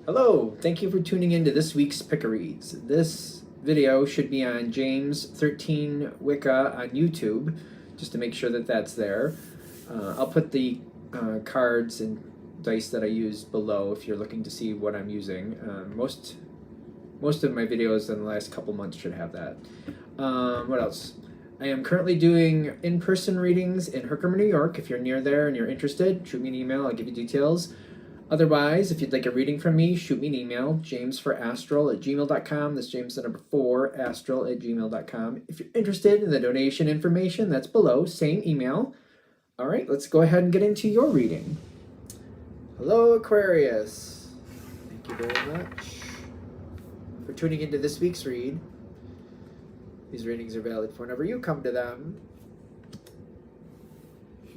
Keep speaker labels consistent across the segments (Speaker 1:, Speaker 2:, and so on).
Speaker 1: Hello, thank you for tuning in to this week's Pick-a-Reads. This video should be on James 13 Wicca on YouTube, just to make sure that that's there. I'll put the cards and dice that I use below if you're looking to see what I'm using. Most of my videos in the last couple months should have that. What else? I am currently doing in-person readings in Herkimer, New York. If you're near there and you're interested, shoot me an email, I'll give you details. Otherwise, if you'd like a reading from me, shoot me an email, jamesforastral@gmail.com. That's James the number 4, astral@gmail.com. If you're interested in the donation information, that's below, same email. All right, let's go ahead and get into your reading. Hello, Aquarius. Thank you very much for tuning into this week's read. These readings are valid for whenever you come to them.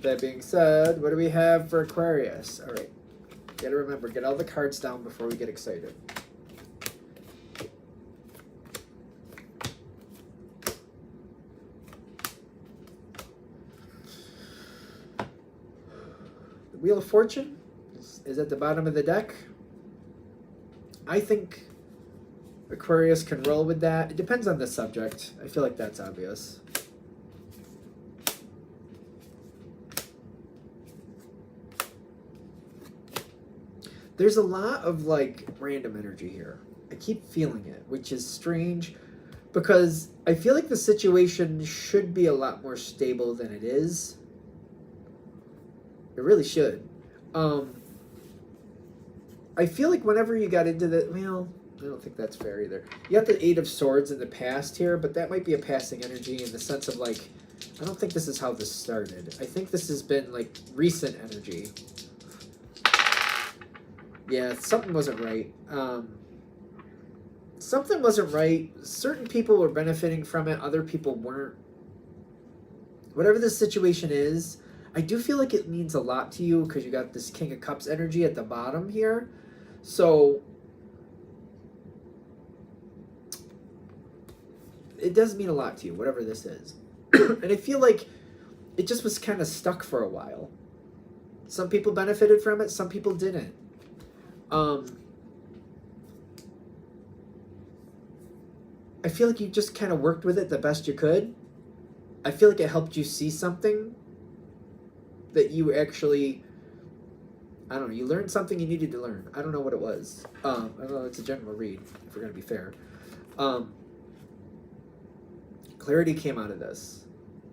Speaker 1: That being said, what do we have for Aquarius? All right. Gotta remember, get all the cards down before we get excited. The Wheel of Fortune is at the bottom of the deck. I think Aquarius can roll with that. It depends on the subject. I feel like that's obvious. There's a lot of like random energy here. I keep feeling it, which is strange because I feel like the situation should be a lot more stable than it is. It really should. I feel like whenever you got into the, well, I don't think that's fair either. You got the Eight of Swords in the past here, but that might be a passing energy in the sense of like, I don't think this is how this started. I think this has been like recent energy. Yeah, something wasn't right. Something wasn't right. Certain people were benefiting from it. Other people weren't. Whatever the situation is, I do feel like it means a lot to you because you got this King of Cups energy at the bottom here. So it does mean a lot to you, whatever this is. And I feel like it just was kind of stuck for a while. Some people benefited from it. Some people didn't. I feel like you just kind of worked with it the best you could. I feel like it helped you see something that you actually, I don't know, you learned something you needed to learn. I don't know what it was. I don't know, it's a general read, if we're going to be fair. Clarity came out of this.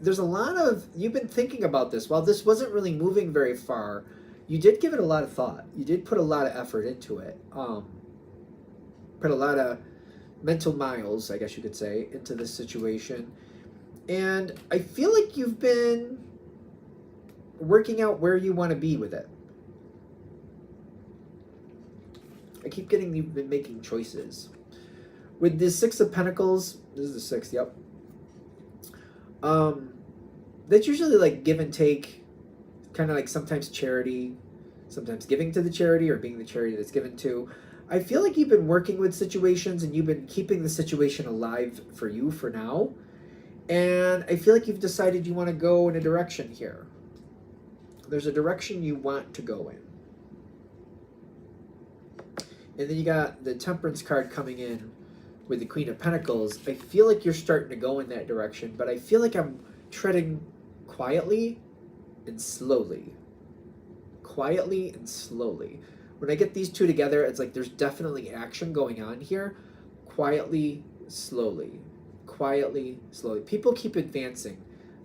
Speaker 1: There's a lot of, you've been thinking about this. While this wasn't really moving very far, you did give it a lot of thought. You did put a lot of effort into it. Put a lot of mental miles, I guess you could say, into this situation. And I feel like you've been working out where you want to be with it. I keep getting you've been making choices. With the Six of Pentacles, this is the sixth, yep. That's usually like give and take. Kind of like sometimes charity, sometimes giving to the charity or being the charity that's given to. I feel like you've been working with situations and you've been keeping the situation alive for you for now. And I feel like you've decided you want to go in a direction here. There's a direction you want to go in. And then you got the Temperance card coming in with the Queen of Pentacles. I feel like you're starting to go in that direction, but I feel like I'm treading quietly and slowly. Quietly and slowly. When I get these two together, it's like there's definitely action going on here. Quietly, slowly. Quietly, slowly. People keep advancing.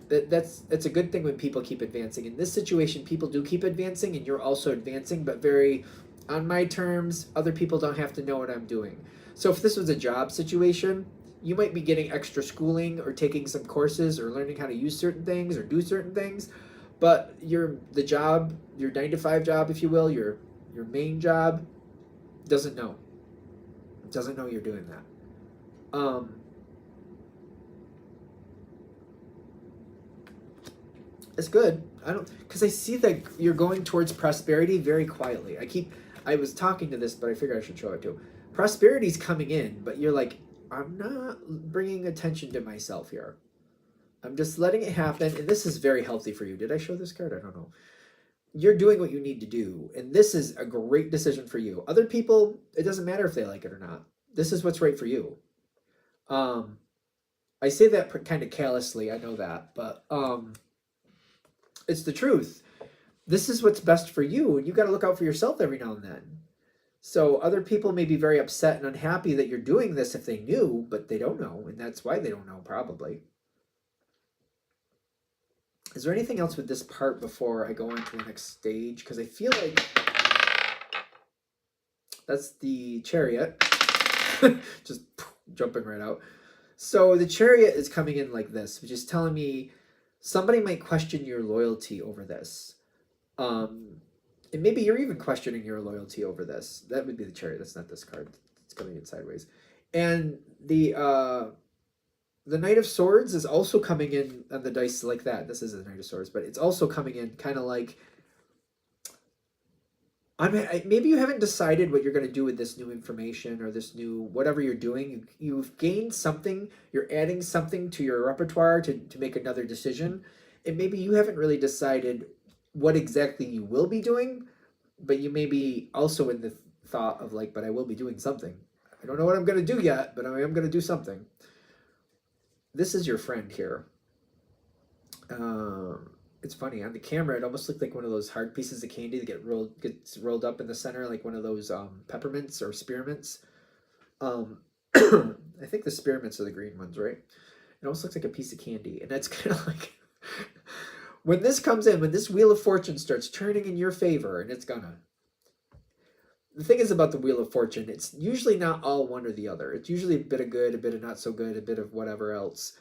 Speaker 1: It's a good thing when people keep advancing. In this situation, people do keep advancing and you're also advancing, but very on my terms. Other people don't have to know what I'm doing. So if this was a job situation, you might be getting extra schooling or taking some courses or learning how to use certain things or do certain things. But your 9-to-5 job, if you will, your main job, doesn't know. Doesn't know you're doing that. It's good. Because I see that you're going towards prosperity very quietly. I was talking to this, but I figured I should show it too. Prosperity's coming in, but you're like, I'm not bringing attention to myself here. I'm just letting it happen, and this is very healthy for you. Did I show this card? I don't know. you're doing what you need to do, and this is a great decision for you. Other people, it doesn't matter if they like it or not. This is what's right for you. I say that kind of callously, I know that, but it's the truth. This is what's best for you, and you got to look out for yourself every now and then. So other people may be very upset and unhappy that you're doing this if they knew, but they don't know, and that's why they don't know, probably. Is there anything else with this part before I go on to the next stage? Because I feel like that's the Chariot. Just jumping right out. So the Chariot is coming in like this, which is telling me somebody might question your loyalty over this. And maybe you're even questioning your loyalty over this. That would be the Chariot. That's not this card. It's coming in sideways. And the Knight of Swords is also coming in on the dice like that. This is the Knight of Swords, but it's also coming in kind of like, maybe you haven't decided what you're going to do with this new information or this new whatever you're doing. You've gained something. You're adding something to your repertoire to make another decision. And maybe you haven't really decided what exactly you will be doing, but you may be also in the thought of like, but I will be doing something. I don't know what I'm going to do yet, but I am going to do something. This is your friend here. It's funny on the camera. It almost looked like one of those hard pieces of candy that gets rolled up in the center, like one of those peppermints or spearmints. I think the spearmints are the green ones, right? It almost looks like a piece of candy, and that's kind of like when this comes in, when this Wheel of Fortune starts turning in your favor, and it's gonna. The thing is about the Wheel of Fortune, it's usually not all one or the other. It's usually a bit of good, a bit of not so good, a bit of whatever else.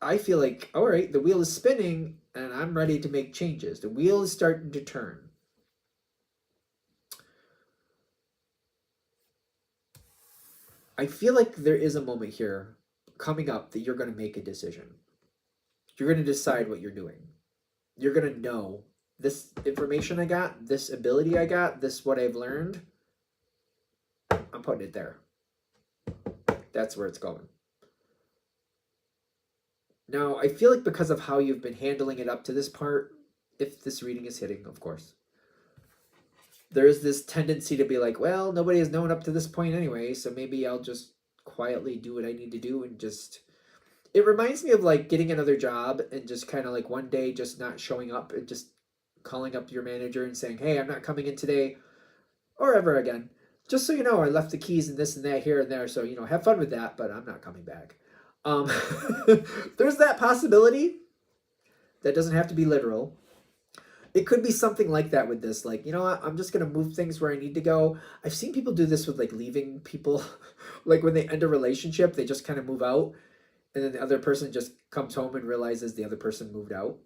Speaker 1: I feel like, all right, the wheel is spinning and I'm ready to make changes. The wheel is starting to turn. I feel like there is a moment here coming up that you're going to make a decision. You're going to decide what you're doing. You're going to know this information I got, this ability I got, this what I've learned. I'm putting it there. That's where it's going. Now, I feel like because of how you've been handling it up to this part, if this reading is hitting, of course, there is this tendency to be like, well, nobody has known up to this point anyway, so maybe I'll just quietly do what I need to do and just... It reminds me of like getting another job and just kind of like one day just not showing up and just calling up your manager and saying, hey, I'm not coming in today or ever again. Just so you know, I left the keys and this and that here and there, so, you know, have fun with that, but I'm not coming back. There's that possibility. That doesn't have to be literal. It could be something like that with this. Like, you know what? I'm just going to move things where I need to go. I've seen people do this with like leaving people. Like when they end a relationship, they just kind of move out. And then the other person just comes home and realizes the other person moved out.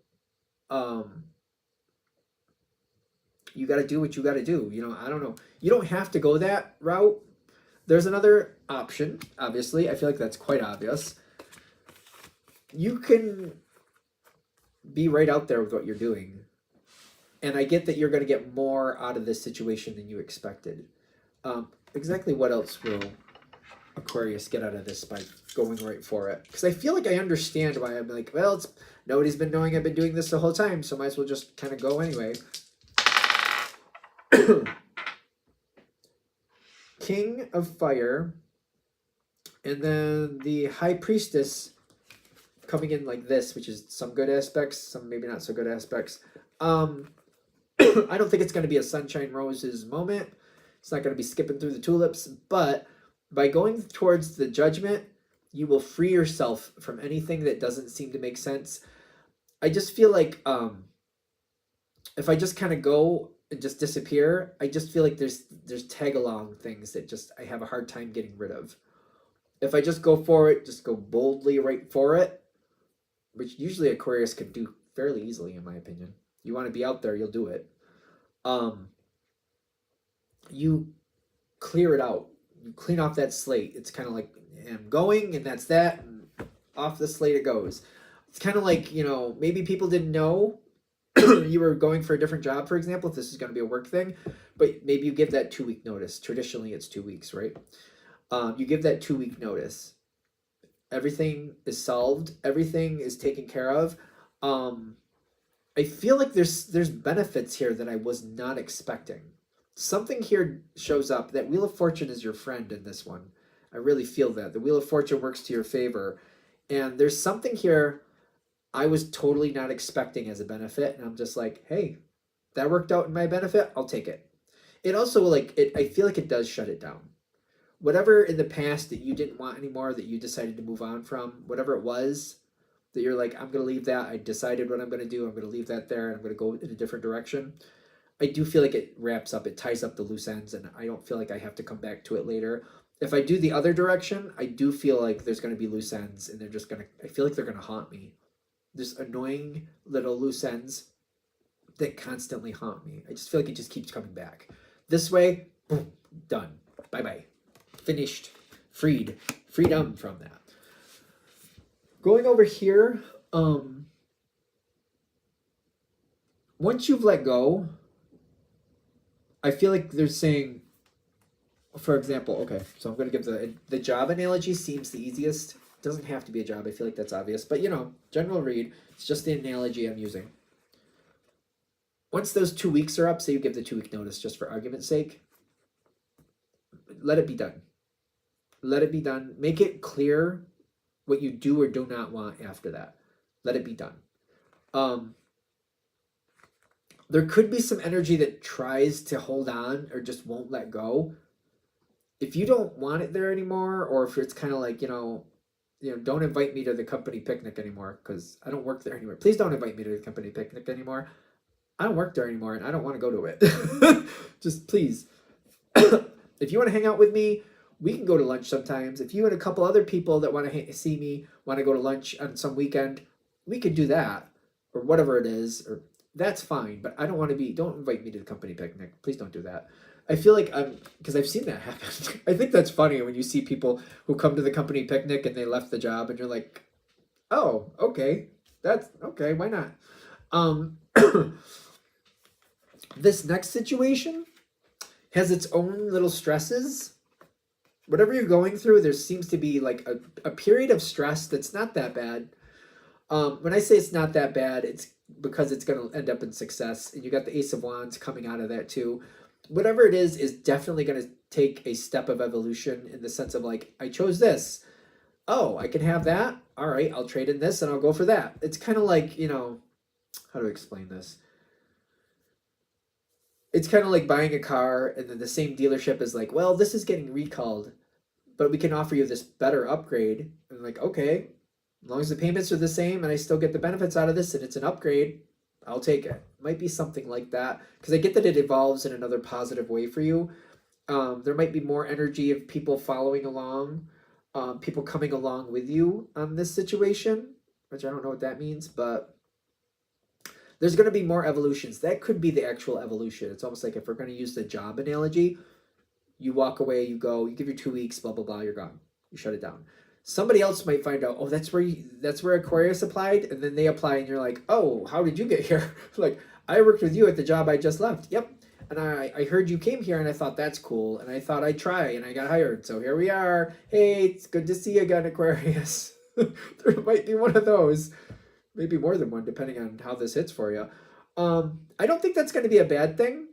Speaker 1: You got to do what you got to do. You know, I don't know. You don't have to go that route. There's another option, obviously. I feel like that's quite obvious. You can be right out there with what you're doing. And I get that you're going to get more out of this situation than you expected. Exactly what else will Aquarius get out of this by going right for it? Because I feel like I understand why I'm like, well, nobody's been knowing I've been doing this the whole time, so might as well just kind of go anyway. King of Fire. And then the High Priestess coming in like this, which is some good aspects, some maybe not so good aspects. I don't think it's going to be a Sunshine Roses moment. It's not going to be skipping through the tulips, but by going towards the Judgment, you will free yourself from anything that doesn't seem to make sense. I just feel like if I just kind of go and just disappear, I just feel like there's tag-along things that just I have a hard time getting rid of. If I just go for it, just go boldly right for it, which usually Aquarius can do fairly easily, in my opinion. You want to be out there, you'll do it. You clear it out. You clean off that slate. It's kind of like, I'm going, and that's that, and off the slate it goes. It's kind of like, you know, maybe people didn't know you were going for a different job, for example, if this is going to be a work thing, but maybe you give that 2-week notice. Traditionally, it's 2 weeks, right? You give that 2-week notice. Everything is solved. Everything is taken care of. I feel like there's benefits here that I was not expecting. Something here shows up that Wheel of Fortune is your friend in this one. I really feel that. The Wheel of Fortune works to your favor. And there's something here I was totally not expecting as a benefit. And I'm just like, hey, that worked out in my benefit. I'll take it. It also, like, I feel like it does shut it down. Whatever in the past that you didn't want anymore, that you decided to move on from, whatever it was, that you're like, I'm going to leave that. I decided what I'm going to do. I'm going to leave that there. And I'm going to go in a different direction. I do feel like it wraps up, it ties up the loose ends, and I don't feel like I have to come back to it later. If I do the other direction, I do feel like there's going to be loose ends, and they're just going to, I feel like they're going to haunt me. There's annoying little loose ends that constantly haunt me. I just feel like it just keeps coming back. This way, boom, done. Bye-bye. Finished. Freed. Freedom from that. Going over here, once you've let go, I feel like they're saying, for example, okay, so I'm going to give the job analogy seems the easiest. It doesn't have to be a job. I feel like that's obvious. But, you know, general read, it's just the analogy I'm using. Once those 2 weeks are up, say you give the 2-week notice just for argument's sake, let it be done. Let it be done. Make it clear what you do or do not want after that. Let it be done. There could be some energy that tries to hold on or just won't let go. If you don't want it there anymore, or if it's kind of like, you know, don't invite me to the company picnic anymore because I don't work there anymore. Please don't invite me to the company picnic anymore. I don't work there anymore and I don't want to go to it. Just please. If you want to hang out with me, we can go to lunch sometimes. If you and a couple other people that want to see me want to go to lunch on some weekend, we could do that, or whatever it is, or that's fine. But I don't want to be, don't invite me to the company picnic. Please don't do that. I feel like because I've seen that happen. I think that's funny when you see people who come to the company picnic and they left the job and you're like, oh, okay, that's okay. Why not? This next situation has its own little stresses. Whatever you're going through, there seems to be like a period of stress that's not that bad. When I say it's not that bad, it's because it's going to end up in success. And you got the Ace of Wands coming out of that too. Whatever it is definitely going to take a step of evolution in the sense of like, I chose this. Oh, I can have that. All right, I'll trade in this and I'll go for that. It's kind of like, you know, how to explain this? It's kind of like buying a car and then the same dealership is like, well, this is getting recalled, but we can offer you this better upgrade. And like, okay, as long as the payments are the same and I still get the benefits out of this and it's an upgrade, I'll take it. Might be something like that. Because I get that it evolves in another positive way for you. There might be more energy of people following along, people coming along with you on this situation, which I don't know what that means, but there's going to be more evolutions. That could be the actual evolution. It's almost like if we're going to use the job analogy, you walk away, you go, you give your 2 weeks, blah, blah, blah, you're gone. You shut it down. Somebody else might find out, oh, that's where Aquarius applied, and then they apply, and you're like, oh, how did you get here? Like, I worked with you at the job I just left. Yep. And I heard you came here, and I thought that's cool, and I thought I'd try, and I got hired. So here we are. Hey, it's good to see you again, Aquarius. There might be one of those. Maybe more than one, depending on how this hits for you. I don't think that's going to be a bad thing.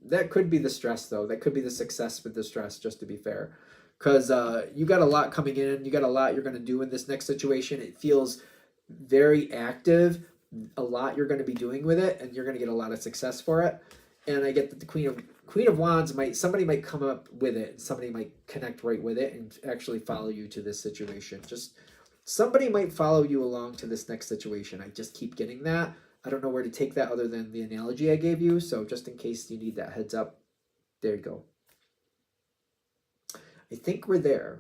Speaker 1: That could be the stress, though. That could be the success with the stress, just to be fair. Because you got a lot coming in. You got a lot you're going to do in this next situation. It feels very active. A lot you're going to be doing with it, and you're going to get a lot of success for it. And I get that the Queen of Wands somebody might come up with it, and somebody might connect right with it and actually follow you to this situation. Just somebody might follow you along to this next situation. I just keep getting that. I don't know where to take that other than the analogy I gave you. So just in case you need that heads up, there you go. I think we're there.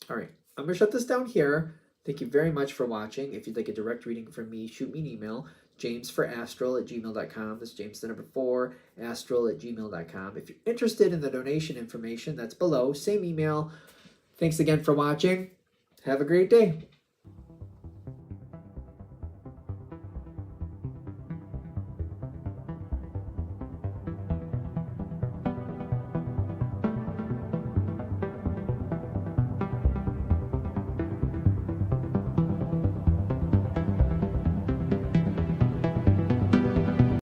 Speaker 1: All right, I'm going to shut this down here. Thank you very much for watching. If you'd like a direct reading from me, shoot me an email, jamesforastral@gmail.com. That's James the number 4, astral@gmail.com. If you're interested in the donation information, that's below. Same email. Thanks again for watching. Have a great day.